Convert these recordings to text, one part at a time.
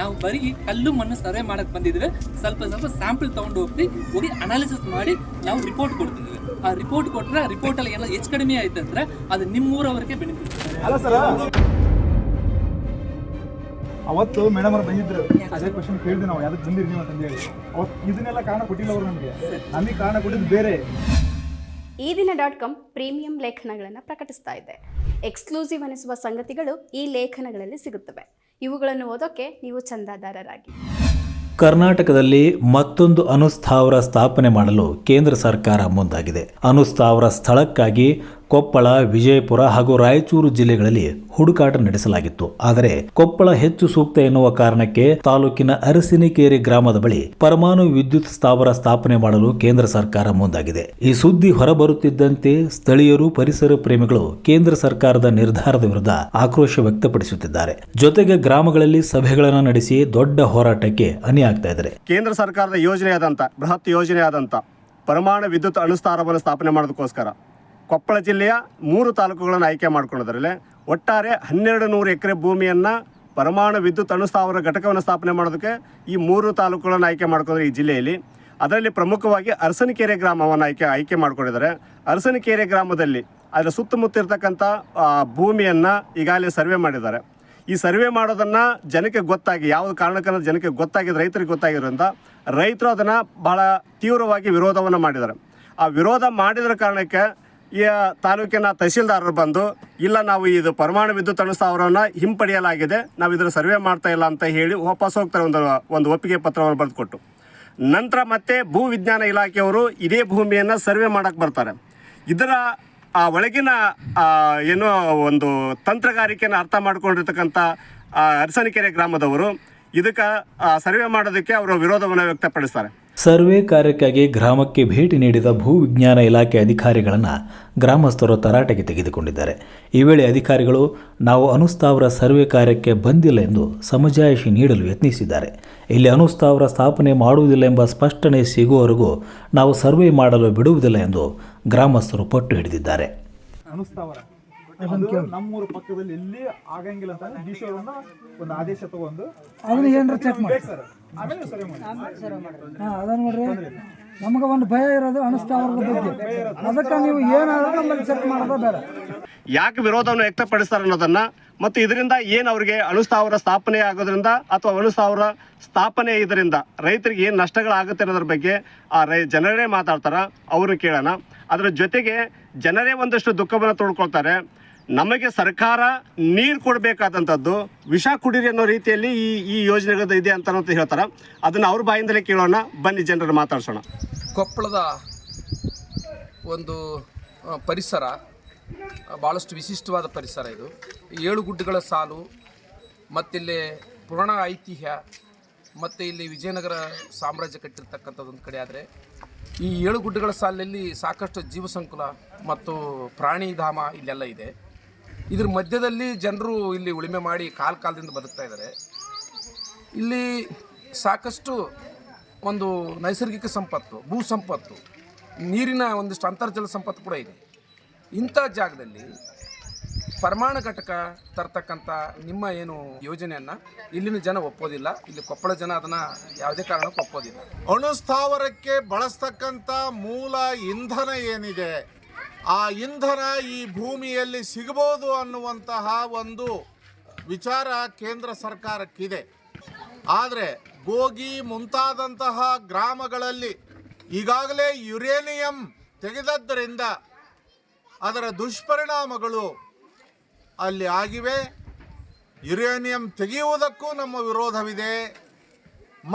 ನಾವು ಬರೀ ಕಲ್ಲು ಮಣ್ಣು ಸರ್ವೆ ಮಾಡಕ್ ಬಂದಿದ್ರೆ ಸ್ವಲ್ಪ ಸ್ಯಾಂಪಲ್ ತಗೊಂಡು ಹೋಗಿ ಅನಾಲಿಸಿಸ್ ಮಾಡಿ ನಾವು ರಿಪೋರ್ಟ್ ಕೊಡ್ತಿದ್ವಿ. ಆ ರಿಪೋರ್ಟ್ ಕೊಟ್ರೆ ಆ ರಿಪೋರ್ಟ್ ಅಲ್ಲಿ ಎಲ್ಲ ಹೆಚ್ಚು ಕಡಿಮೆ ಆಯ್ತು ಅಂದ್ರೆ ಅದು ನಿಮ್ಮೂರವರೆಗೆ ಬೆನಿಫಿಟ್. ಅಲ್ಲ ಸರ್, ಅವತ್ತು ಮೇಡಮ್ ಅವ್ರು ಬಂದಿದ್ರು, ಅದೇ ಕ್ವಶನ್ ಕೇಳಿದ್ವಿ ನಾವು, ಯಾವ್ದಕ್ಕೆ ಬಂದಿರಿ ನೀವು ಅಂತ ಹೇಳಿ. ಅವತ್ತು ಇದನ್ನೆಲ್ಲ ಕಾರಣ ಕೊಟ್ಟಿಲ್ಲ ಅವರು, ನಮಗೆ ಕಾರಣ ಕೊಟ್ಟಿದ್ದು ಬೇರೆ. ಈ ದಿನ.com ಪ್ರೀಮಿಯಂ ಲೇಖನಗಳನ್ನು ಪ್ರಕಟಿಸ್ತಾ ಇದೆ. ಎಕ್ಸ್ಕ್ಲೂಸಿವ್ ಅನಿಸುವ ಸಂಗತಿಗಳು ಈ ಲೇಖನಗಳಲ್ಲಿ ಸಿಗುತ್ತವೆ. ಇವುಗಳನ್ನು ಓದೋಕೆ ನೀವು ಚಂದಾದಾರರಾಗಿ. ಕರ್ನಾಟಕದಲ್ಲಿ ಮತ್ತೊಂದು ಅಣುಸ್ಥಾವರ ಸ್ಥಾಪನೆ ಮಾಡಲು ಕೇಂದ್ರ ಸರ್ಕಾರ ಮುಂದಾಗಿದೆ. ಅಣುಸ್ಥಾವರ ಸ್ಥಳಕ್ಕಾಗಿ ಕೊಪ್ಪಳ, ವಿಜಯಪುರ ಹಾಗೂ ರಾಯಚೂರು ಜಿಲ್ಲೆಗಳಲ್ಲಿ ಹುಡುಕಾಟ ನಡೆಸಲಾಗಿತ್ತು. ಆದರೆ ಕೊಪ್ಪಳ ಹೆಚ್ಚು ಸೂಕ್ತ ಎನ್ನುವ ಕಾರಣಕ್ಕೆ ತಾಲೂಕಿನ ಅರಸಿನಕೇರಿ ಗ್ರಾಮದ ಬಳಿ ಪರಮಾಣು ವಿದ್ಯುತ್ ಸ್ಥಾವರ ಸ್ಥಾಪನೆ ಮಾಡಲು ಕೇಂದ್ರ ಸರ್ಕಾರ ಮುಂದಾಗಿದೆ. ಈ ಸುದ್ದಿ ಹೊರಬರುತ್ತಿದ್ದಂತೆ ಸ್ಥಳೀಯರು, ಪರಿಸರ ಪ್ರೇಮಿಗಳು ಕೇಂದ್ರ ಸರ್ಕಾರದ ನಿರ್ಧಾರದ ವಿರುದ್ಧ ಆಕ್ರೋಶ ವ್ಯಕ್ತಪಡಿಸುತ್ತಿದ್ದಾರೆ. ಜೊತೆಗೆ ಗ್ರಾಮಗಳಲ್ಲಿ ಸಭೆಗಳನ್ನು ನಡೆಸಿ ದೊಡ್ಡ ಹೋರಾಟಕ್ಕೆ ಅಣಿಯಾಗ್ತಾ ಇದ್ದಾರೆ. ಕೇಂದ್ರ ಸರ್ಕಾರದ ಯೋಜನೆಯಾದಂಥ ಬೃಹತ್ ಯೋಜನೆಯಾದಂಥ ಪರಮಾಣು ವಿದ್ಯುತ್ ಅಣುಸ್ಥಾವರವನ್ನು ಸ್ಥಾಪನೆ ಮಾಡೋದಕ್ಕೋಸ್ಕರ ಕೊಪ್ಪಳ ಜಿಲ್ಲೆಯ 3 ತಾಲೂಕುಗಳನ್ನು ಆಯ್ಕೆ ಮಾಡಿಕೊಂಡಿದ್ದಾರೆ. ಒಟ್ಟಾರೆ 1200 ಎಕರೆ ಭೂಮಿಯನ್ನು ಪರಮಾಣು ವಿದ್ಯುತ್ ಅಣುಸ್ಥಾವರ ಘಟಕವನ್ನು ಸ್ಥಾಪನೆ ಮಾಡೋದಕ್ಕೆ ಈ 3 ತಾಲೂಕುಗಳನ್ನು ಆಯ್ಕೆ ಮಾಡ್ಕೊಂಡ್ರೆ ಈ ಜಿಲ್ಲೆಯಲ್ಲಿ. ಅದರಲ್ಲಿ ಪ್ರಮುಖವಾಗಿ ಅರಸನಕೆರೆ ಗ್ರಾಮವನ್ನು ಆಯ್ಕೆ ಮಾಡ್ಕೊಂಡಿದ್ದಾರೆ. ಅರಸನಕೆರೆ ಗ್ರಾಮದಲ್ಲಿ ಅದರ ಸುತ್ತಮುತ್ತ ಇರತಕ್ಕಂಥ ಭೂಮಿಯನ್ನು ಈಗಾಗಲೇ ಸರ್ವೆ ಮಾಡಿದ್ದಾರೆ. ಈ ಸರ್ವೆ ಮಾಡೋದನ್ನು ಜನಕ್ಕೆ ಗೊತ್ತಾಗಿ, ಯಾವ ಕಾರಣಕ್ಕಂದ್ರೆ ಜನಕ್ಕೆ ಗೊತ್ತಾಗಿದ್ದು, ರೈತರಿಗೆ ಗೊತ್ತಾಗಿರೋದ್ರಿಂದ ರೈತರು ಅದನ್ನು ಬಹಳ ತೀವ್ರವಾಗಿ ವಿರೋಧವನ್ನು ಮಾಡಿದ್ದಾರೆ. ಆ ವಿರೋಧ ಮಾಡಿದ್ರ ಕಾರಣಕ್ಕೆ ಈ ತಾಲೂಕಿನ ತಹಸೀಲ್ದಾರರು ಬಂದು, ಇಲ್ಲ ನಾವು ಇದು ಪರಮಾಣು ವಿದ್ಯುತ್ ಅಣುಸ್ಥಾವರವನ್ನು ಹಿಂಪಡೆಯಲಾಗಿದೆ, ನಾವು ಇದರ ಸರ್ವೆ ಮಾಡ್ತಾ ಇಲ್ಲ ಅಂತ ಹೇಳಿ ವಾಪಸ್ ಹೋಗ್ತಾರೆ. ಒಂದು ಒಪ್ಪಿಗೆ ಪತ್ರವನ್ನು ಬರೆದುಕೊಟ್ಟು ನಂತರ ಮತ್ತೆ ಭೂ ವಿಜ್ಞಾನ ಇಲಾಖೆಯವರು ಇದೇ ಭೂಮಿಯನ್ನು ಸರ್ವೆ ಮಾಡೋಕ್ಕೆ ಬರ್ತಾರೆ. ಇದರ ಒಳಗಿನ ಏನೋ ಒಂದು ತಂತ್ರಗಾರಿಕೆಯನ್ನು ಅರ್ಥ ಮಾಡ್ಕೊಂಡಿರ್ತಕ್ಕಂಥ ಅರಸನಕೆರೆ ಗ್ರಾಮದವರು ಇದಕ್ಕೆ ಸರ್ವೆ ಮಾಡೋದಕ್ಕೆ ಅವರು ವಿರೋಧವನ್ನು ವ್ಯಕ್ತಪಡಿಸ್ತಾರೆ. ಸರ್ವೆ ಕಾರ್ಯಕ್ಕಾಗಿ ಗ್ರಾಮಕ್ಕೆ ಭೇಟಿ ನೀಡಿದ ಭೂ ವಿಜ್ಞಾನ ಇಲಾಖೆ ಅಧಿಕಾರಿಗಳನ್ನು ಗ್ರಾಮಸ್ಥರು ತರಾಟೆಗೆ ತೆಗೆದುಕೊಂಡಿದ್ದಾರೆ. ಈ ವೇಳೆ ಅಧಿಕಾರಿಗಳು ನಾವು ಅಣುಸ್ಥಾವರ ಸರ್ವೆ ಕಾರ್ಯಕ್ಕೆ ಬಂದಿಲ್ಲ ಎಂದು ಸಮಜಾಯಿಷಿ ನೀಡಲು ಯತ್ನಿಸಿದ್ದಾರೆ. ಇಲ್ಲಿ ಅಣುಸ್ಥಾವರ ಸ್ಥಾಪನೆ ಮಾಡುವುದಿಲ್ಲ ಎಂಬ ಸ್ಪಷ್ಟನೆ ಸಿಗುವವರೆಗೂ ನಾವು ಸರ್ವೆ ಮಾಡಲು ಬಿಡುವುದಿಲ್ಲ ಎಂದು ಗ್ರಾಮಸ್ಥರು ಪಟ್ಟು ಹಿಡಿದಿದ್ದಾರೆ. ಅಣುಸ್ಥಾವರ ನಮ್ಮೂರ ಪಕ್ಕದಲ್ಲಿ ಎಲ್ಲಿ ಆಗಂಗಿಲ್ಲ ಅಂತ ಡಿ ಸಿ ಅವರನ್ನ ಒಂದು ಆದೇಶ ತಗೊಂಡು ಅದನ್ನ ಏನಾರ ಚೆಕ್ ಮಾಡಿ ಸರ್, ಆಮೇಲೆ ಸರ್ವೆ ಮಾಡಿ. ಅದನ್ನ ನೋಡ್ರಿ, ನಮಗೆ ಒಂದು ಭಯ ಇರೋದು ಅಣುಸ್ಥಾವರದ ಬಗ್ಗೆ. ಅದಕ್ಕೆ ನೀವು ಏನಾದರೂ ನಮ್ಮಲ್ಲಿ ಚೆಕ್ ಮಾಡೋದು ಬೇಡ. ಯಾಕೆ ವಿರೋಧವನ್ನು ವ್ಯಕ್ತಪಡಿಸ್ತಾರೆ ಅನ್ನೋದನ್ನ, ಮತ್ತು ಇದರಿಂದ ಏನು ಅವರಿಗೆ ಅಣುಸ್ಥಾವರ ಸ್ಥಾಪನೆ ಆಗೋದ್ರಿಂದ ಅಥವಾ ಅಣುಸ್ಥಾವರ ಸ್ಥಾಪನೆ ಇದರಿಂದ ರೈತರಿಗೆ ಏನು ನಷ್ಟಗಳಾಗುತ್ತೆ ಅನ್ನೋದ್ರ ಬಗ್ಗೆ ಜನರೇ ಮಾತಾಡ್ತಾರ, ಅವ್ರನ್ನ ಕೇಳೋಣ. ಅದರ ಜೊತೆಗೆ ಜನರೇ ಒಂದಷ್ಟು ದುಃಖವನ್ನು ತೋಡ್ಕೊಳ್ತಾರೆ. ನಮಗೆ ಸರ್ಕಾರ ನೀರು ಕೊಡಬೇಕಾದಂಥದ್ದು ವಿಷ ಕುಡೀರಿ ಅನ್ನೋ ರೀತಿಯಲ್ಲಿ ಈ ಯೋಜನೆಗಳು ಇದೆ ಅಂತ ಹೇಳ್ತಾರೆ. ಅದನ್ನು ಅವ್ರ ಬಾಯಿಂದಲೇ ಕೇಳೋಣ, ಬನ್ನಿ ಜನರನ್ನು ಮಾತಾಡ್ಸೋಣ. ಕೊಪ್ಪಳದ ಒಂದು ಪರಿಸರ ಭಾಳಷ್ಟು ವಿಶಿಷ್ಟವಾದ ಪರಿಸರ ಇದು. 7 ಗುಡ್ಡಗಳ ಸಾಲು, ಮತ್ತಿಲ್ಲಿ ಪುರಾಣ ಐತಿಹ್ಯ, ಮತ್ತು ಇಲ್ಲಿ ವಿಜಯನಗರ ಸಾಮ್ರಾಜ್ಯ ಕಟ್ಟಿರ್ತಕ್ಕಂಥದ್ದೊಂದು ಕಡೆ. ಆದರೆ ಈ 7 ಗುಡ್ಡಗಳ ಸಾಲಿನಲ್ಲಿ ಸಾಕಷ್ಟು ಜೀವಸಂಕುಲ ಮತ್ತು ಪ್ರಾಣಿಧಾಮ ಇಲ್ಲೆಲ್ಲ ಇದೆ. ಇದ್ರ ಮಧ್ಯದಲ್ಲಿ ಜನರು ಇಲ್ಲಿ ಉಳುಮೆ ಮಾಡಿ ಕಾಲದಿಂದ ಬದುಕ್ತಾ ಇದ್ದಾರೆ. ಇಲ್ಲಿ ಸಾಕಷ್ಟು ಒಂದು ನೈಸರ್ಗಿಕ ಸಂಪತ್ತು, ಭೂ ಸಂಪತ್ತು, ನೀರಿನ ಒಂದಿಷ್ಟು ಅಂತರ್ಜಲ ಸಂಪತ್ತು ಕೂಡ ಇದೆ. ಇಂಥ ಜಾಗದಲ್ಲಿ ಪರಮಾಣು ಘಟಕ ತರ್ತಕ್ಕಂಥ ನಿಮ್ಮ ಏನು ಯೋಜನೆಯನ್ನು ಇಲ್ಲಿನ ಜನ ಒಪ್ಪೋದಿಲ್ಲ. ಇಲ್ಲಿ ಕೊಪ್ಪಳ ಜನ ಅದನ್ನು ಯಾವುದೇ ಕಾರಣಕ್ಕೂ ಒಪ್ಪೋದಿಲ್ಲ. ಅಣುಸ್ಥಾವರಕ್ಕೆ ಬಳಸ್ತಕ್ಕಂಥ ಮೂಲ ಇಂಧನ ಏನಿದೆ, ಆ ಇಂಧನ ಈ ಭೂಮಿಯಲ್ಲಿ ಸಿಗಬಹುದು ಅನ್ನುವಂತಹ ಒಂದು ವಿಚಾರ ಕೇಂದ್ರ ಸರ್ಕಾರಕ್ಕಿದೆ. ಆದರೆ ಗೋಗಿ ಮುಂತಾದಂತಹ ಗ್ರಾಮಗಳಲ್ಲಿ ಈಗಾಗಲೇ ಯುರೇನಿಯಂ ತೆಗೆದದ್ದರಿಂದ ಅದರ ದುಷ್ಪರಿಣಾಮಗಳು ಅಲ್ಲಿ ಆಗಿವೆ. ಯುರೇನಿಯಂ ತೆಗೆಯುವುದಕ್ಕೂ ನಮ್ಮ ವಿರೋಧವಿದೆ.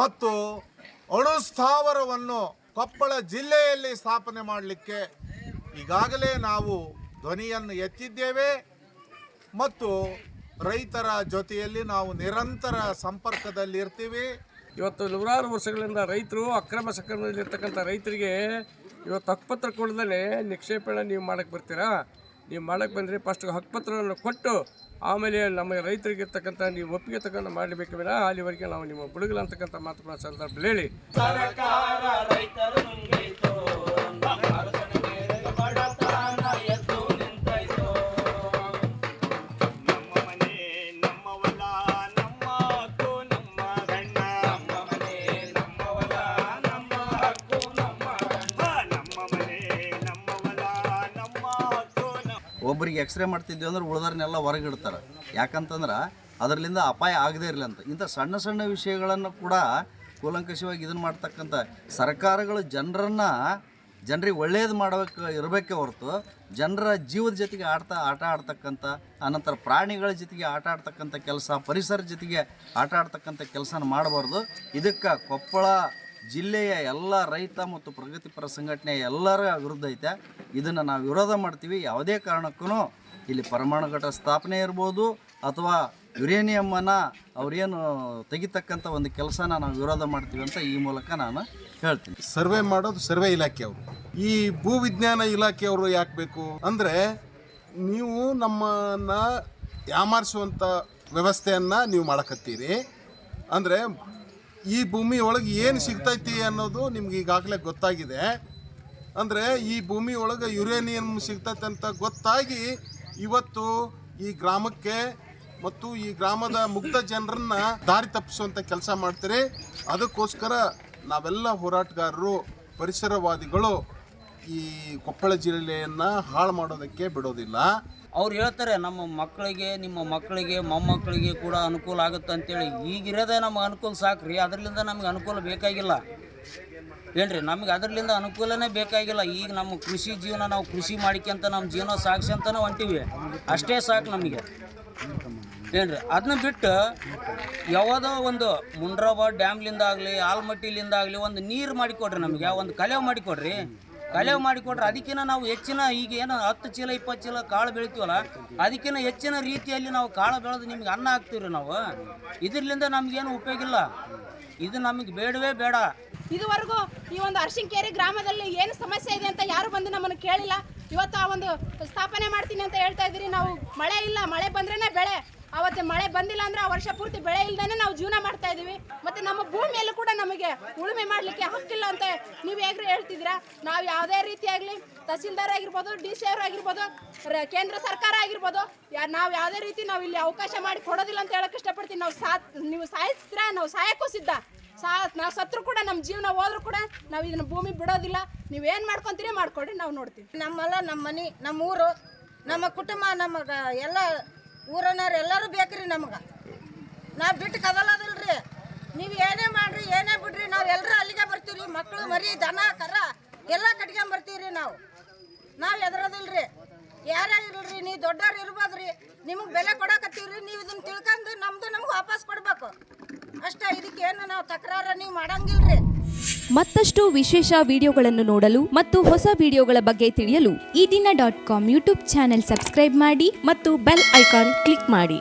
ಮತ್ತು ಅಣುಸ್ಥಾವರವನ್ನು ಕೊಪ್ಪಳ ಜಿಲ್ಲೆಯಲ್ಲಿ ಸ್ಥಾಪನೆ ಮಾಡಲಿಕ್ಕೆ ಈಗಾಗಲೇ ನಾವು ಧ್ವನಿಯನ್ನು ಎತ್ತಿದ್ದೇವೆ ಮತ್ತು ರೈತರ ಜೊತೆಯಲ್ಲಿ ನಾವು ನಿರಂತರ ಸಂಪರ್ಕದಲ್ಲಿ ಇರ್ತೀವಿ. ಇವತ್ತು ನೂರಾರು ವರ್ಷಗಳಿಂದ ರೈತರು ಅಕ್ರಮ ಸಕ್ರಮದಲ್ಲಿರ್ತಕ್ಕಂಥ ರೈತರಿಗೆ ಇವತ್ತು ಹಕ್ಕುಪತ್ರ ಕೊಡದಲ್ಲೇ ನಿಕ್ಷೇಪಣೆ ನೀವು ಮಾಡಕ್ಕೆ ಬರ್ತೀರಾ? ನೀವು ಮಾಡಕ್ಕೆ ಬಂದರೆ ಫಸ್ಟ್ ಹಕ್ಕುಪತ್ರವನ್ನು ಕೊಟ್ಟು ಆಮೇಲೆ ನಮ್ಮ ರೈತರಿಗೆ ಇರ್ತಕ್ಕಂಥ ನೀವು ಒಪ್ಪಿಗೆ ತಗೊಂಡು ಮಾಡಲೇಬೇಕು ವಿನ ಅಲ್ಲಿವರೆಗೆ ನಾವು ನಿಮ್ಮ ಬಿಡುಗಲ್ಲ ಅಂತಕ್ಕಂಥ ಮಾತುಗಳ ಸಂದರ್ಭದಲ್ಲಿ ಹೇಳಿ. ಒಬ್ಬರಿಗೆ ಎಕ್ಸ್ರೇ ಮಾಡ್ತಿದ್ವಿ ಅಂದ್ರೆ ಉಳಿದವ್ರನ್ನೆಲ್ಲ ಹೊರಗಿಡ್ತಾರೆ. ಯಾಕಂತಂದ್ರೆ ಅದರಿಂದ ಅಪಾಯ ಆಗದೇ ಇರಲಿ ಅಂತ. ಇಂಥ ಸಣ್ಣ ಸಣ್ಣ ವಿಷಯಗಳನ್ನು ಕೂಡ ಕೂಲಂಕಷವಾಗಿ ಇದನ್ನು ಮಾಡ್ತಕ್ಕಂಥ ಸರ್ಕಾರಗಳು ಜನರಿಗೆ ಒಳ್ಳೆಯದು ಇರಬೇಕೇ ಹೊರತು ಜನರ ಜೀವದ ಜೊತೆಗೆ ಆಟ ಆಡ್ತಕ್ಕಂಥ, ಅನಂತರ ಪ್ರಾಣಿಗಳ ಜೊತೆಗೆ ಆಟ ಆಡ್ತಕ್ಕಂಥ ಕೆಲಸ, ಪರಿಸರ ಜೊತೆಗೆ ಆಟ ಆಡ್ತಕ್ಕಂಥ ಕೆಲಸನ ಮಾಡಬಾರ್ದು. ಇದಕ್ಕೆ ಕೊಪ್ಪಳ ಜಿಲ್ಲೆಯ ಎಲ್ಲ ರೈತ ಮತ್ತು ಪ್ರಗತಿಪರ ಸಂಘಟನೆಯ ಎಲ್ಲರ ವಿರುದ್ಧ ಐತೆ. ಇದನ್ನು ನಾವು ವಿರೋಧ ಮಾಡ್ತೀವಿ. ಯಾವುದೇ ಕಾರಣಕ್ಕೂ ಇಲ್ಲಿ ಪರಮಾಣು ಘಟ ಸ್ಥಾಪನೆ ಇರ್ಬೋದು ಅಥವಾ ಯುರೇನಿಯಮ್ಮನ್ನು ಅವ್ರೇನು ತೆಗಿತಕ್ಕಂಥ ಒಂದು ಕೆಲಸನ ನಾವು ವಿರೋಧ ಮಾಡ್ತೀವಿ ಅಂತ ಈ ಮೂಲಕ ನಾನು ಹೇಳ್ತೀನಿ. ಸರ್ವೆ ಮಾಡೋದು ಸರ್ವೆ ಇಲಾಖೆಯವರು. ಈ ಭೂವಿಜ್ಞಾನ ಇಲಾಖೆಯವರು ಯಾಕೆ ಬೇಕು ಅಂದರೆ, ನೀವು ನಮ್ಮನ್ನ ಯಾಮಾರಿಸುವಂಥ ವ್ಯವಸ್ಥೆಯನ್ನು ನೀವು ಮಾಡಕತ್ತೀರಿ. ಅಂದರೆ ಈ ಭೂಮಿ ಒಳಗೆ ಏನು ಸಿಗ್ತೈತಿ ಅನ್ನೋದು ನಿಮ್ಗೆ ಈಗಾಗಲೇ ಗೊತ್ತಾಗಿದೆ. ಅಂದರೆ ಈ ಭೂಮಿ ಒಳಗೆ ಯುರೇನಿಯಂ ಸಿಗ್ತೈತೆ ಅಂತ ಗೊತ್ತಾಗಿ ಇವತ್ತು ಈ ಗ್ರಾಮಕ್ಕೆ ಮತ್ತು ಈ ಗ್ರಾಮದ ಮುಗ್ಧ ಜನರನ್ನ ದಾರಿ ತಪ್ಪಿಸುವಂಥ ಕೆಲಸ ಮಾಡ್ತೀರಿ. ಅದಕ್ಕೋಸ್ಕರ ನಾವೆಲ್ಲ ಹೋರಾಟಗಾರರು, ಪರಿಸರವಾದಿಗಳು ಈ ಕೊಪ್ಪಳ ಜಿಲ್ಲೆಯನ್ನು ಹಾಳು ಮಾಡೋದಕ್ಕೆ ಬಿಡೋದಿಲ್ಲ. ಅವ್ರು ಹೇಳ್ತಾರೆ ನಮ್ಮ ಮಕ್ಕಳಿಗೆ, ನಿಮ್ಮ ಮಕ್ಕಳಿಗೆ, ಮೊಮ್ಮಕ್ಕಳಿಗೆ ಕೂಡ ಅನುಕೂಲ ಆಗುತ್ತೆ ಅಂತೇಳಿ. ಈಗಿರೋದೇ ನಮಗೆ ಅನುಕೂಲ ಸಾಕ್ರಿ, ಅದರಿಂದ ನಮಗೆ ಅನುಕೂಲ ಬೇಕಾಗಿಲ್ಲ ಏನ್ರಿ. ನಮಗೆ ಅದರಿಂದ ಅನುಕೂಲನೇ ಬೇಕಾಗಿಲ್ಲ. ಈಗ ನಮ್ಮ ಕೃಷಿ ಜೀವನ, ನಾವು ಕೃಷಿ ಮಾಡಿಕ್ಯಂತ ನಮ್ಮ ಜೀವನ ಸಾಗಿಸಂತನೇ ಹೊಂಟಿವಿ, ಅಷ್ಟೇ ಸಾಕು ನಮಗೆ ಏನ್ರಿ. ಅದನ್ನ ಬಿಟ್ಟು ಯಾವುದೋ ಒಂದು ಮುಂಡ್ರಾಬಾದ್ ಡ್ಯಾಮ್ಲಿಂದ ಆಗಲಿ, ಆಲ್ಮಟ್ಟಿಲಿಂದ ಆಗಲಿ ಒಂದು ನೀರು ಮಾಡಿಕೊಡ್ರಿ, ನಮಗೆ ಒಂದು ಕಲೆವು ಮಾಡಿಕೊಡ್ರಿ. ಕಲೆವು ಮಾಡಿಕೊಡ್ರಿ. ಅದಕ್ಕಿಂತ ನಾವು ಹೆಚ್ಚಿನ, ಈಗ ಏನು 10 ಚೀಲ 20 ಚೀಲ ಕಾಳು ಬೆಳಿತೀವಲ್ಲ, ಅದಕ್ಕಿಂತ ಹೆಚ್ಚಿನ ರೀತಿಯಲ್ಲಿ ನಾವು ಕಾಳು ಬೆಳೆದು ನಿಮ್ಗೆ ಅನ್ನ ಹಾಕ್ತೀವಿ ನಾವು. ಇದರಿಂದ ನಮಗೇನು ಉಪಯೋಗ ಇಲ್ಲ. ಇದು ನಮಗೆ ಬೇಡವೇ ಬೇಡ. ಇದುವರೆಗೂ ಈ ಒಂದು ಅರಶಿನಕೆರೆ ಗ್ರಾಮದಲ್ಲಿ ಏನು ಸಮಸ್ಯೆ ಇದೆ ಅಂತ ಯಾರು ಬಂದು ನಮ್ಮನ್ನು ಕೇಳಿಲ್ಲ. ಇವತ್ತು ಆ ಒಂದು ಸ್ಥಾಪನೆ ಮಾಡ್ತೀನಿ ಅಂತ ಹೇಳ್ತಾ ಇದ್ದೀರಿ. ನಾವು ಮಳೆ ಇಲ್ಲ, ಮಳೆ ಬಂದ್ರೇ ಬೆಳೆ. ಅವತ್ತು ಮಳೆ ಬಂದಿಲ್ಲ ಅಂದ್ರೆ ಆ ವರ್ಷ ಪೂರ್ತಿ ಬೆಳೆ ಇಲ್ದೇ ನಾವು ಜೀವನ ಮಾಡ್ತಾ ಇದೀವಿ. ಮತ್ತೆ ನಮ್ಮ ಭೂಮಿಯಲ್ಲೂ ಕೂಡ ನಮಗೆ ಉಳುಮೆ ಮಾಡಲಿಕ್ಕೆ ಹಕ್ಕಿಲ್ಲ ಅಂತ ನೀವು ಹೇಗೆ ಹೇಳ್ತಿದ್ದೀರಾ? ನಾವು ಯಾವುದೇ ರೀತಿಯಾಗಲಿ ತಹಸೀಲ್ದಾರ್ ಆಗಿರ್ಬೋದು, DC ಅವರು ಆಗಿರ್ಬೋದು, ಕೇಂದ್ರ ಸರ್ಕಾರ ಆಗಿರ್ಬೋದು, ನಾವು ಯಾವುದೇ ರೀತಿ ನಾವು ಇಲ್ಲಿ ಅವಕಾಶ ಮಾಡಿ ಕೊಡೋದಿಲ್ಲ ಅಂತ ಹೇಳಕ್ಕೆ ಇಷ್ಟಪಡ್ತೀನಿ. ನೀವು ಸಾಯಿಸಿದ್ರೆ ನಾವು ಸಾಯಕ್ಕೂ ಸಿದ್ಧ. ನಾವು ಸತ್ರು ಕೂಡ, ನಮ್ಮ ಜೀವನ ಹೋದ್ರೂ ಕೂಡ ನಾವು ಇದನ್ನ ಭೂಮಿ ಬಿಡೋದಿಲ್ಲ. ನೀವೇನು ಮಾಡ್ಕೊತೀರಿ ಮಾಡ್ಕೊಡ್ರಿ, ನಾವು ನೋಡ್ತೀವಿ. ನಮ್ಮಲ್ಲ, ನಮ್ಮ ಮನೆ, ನಮ್ಮ ಊರು, ನಮ್ಮ ಕುಟುಂಬ, ನಮಗೆ ಎಲ್ಲ ಊರನ್ನವ್ರು ಎಲ್ಲರೂ ಬೇಕ್ರಿ. ನಮ್ಗೆ ನಾವು ಬಿಟ್ಟು ಕದಲೋದಿಲ್ರಿ. ನೀವು ಏನೇ ಮಾಡ್ರಿ, ಏನೇ ಬಿಡ್ರಿ, ನಾವು ಎಲ್ಲರೂ ಅಲ್ಲಿಗೆ ಬರ್ತೀವಿ. ಮಕ್ಕಳು, ಮರಿ, ದನ, ಕರ ಎಲ್ಲ ಕಟ್ಕೊಂಬರ್ತೀವಿ. ನಾವು ಎದರೋದಿಲ್ರಿ. ಯಾರೇ ಇರಲ್ರಿ, ನೀವು ದೊಡ್ಡವ್ರು ಇರ್ಬೋದ್ರಿ, ನಿಮಗೆ ಬೆಲೆ ಕೊಡಕತ್ತೀವ್ರಿ. ನೀವು ಇದನ್ನ ತಿಳ್ಕೊಂಡು ನಮ್ಗೆ ವಾಪಸ್ ಕೊಡ್ಬೇಕು ಅಷ್ಟೇ. ಇದಕ್ಕೇನು ನಾವು ತಕರಾರ ನೀವು ಮಾಡಂಗಿಲ್ರಿ. ಮತ್ತಷ್ಟು ವಿಶೇಷ ವಿಡಿಯೋಗಳನ್ನು ನೋಡಲು ಮತ್ತು ಹೊಸ ವಿಡಿಯೋಗಳ ಬಗ್ಗೆ ತಿಳಿಯಲು ಈ ದಿನ .com ಯೂಟ್ಯೂಬ್ ಚಾನೆಲ್ ಸಬ್ಸ್ಕ್ರೈಬ್ ಮಾಡಿ ಮತ್ತು ಬೆಲ್ ಐಕಾನ್ ಕ್ಲಿಕ್ ಮಾಡಿ.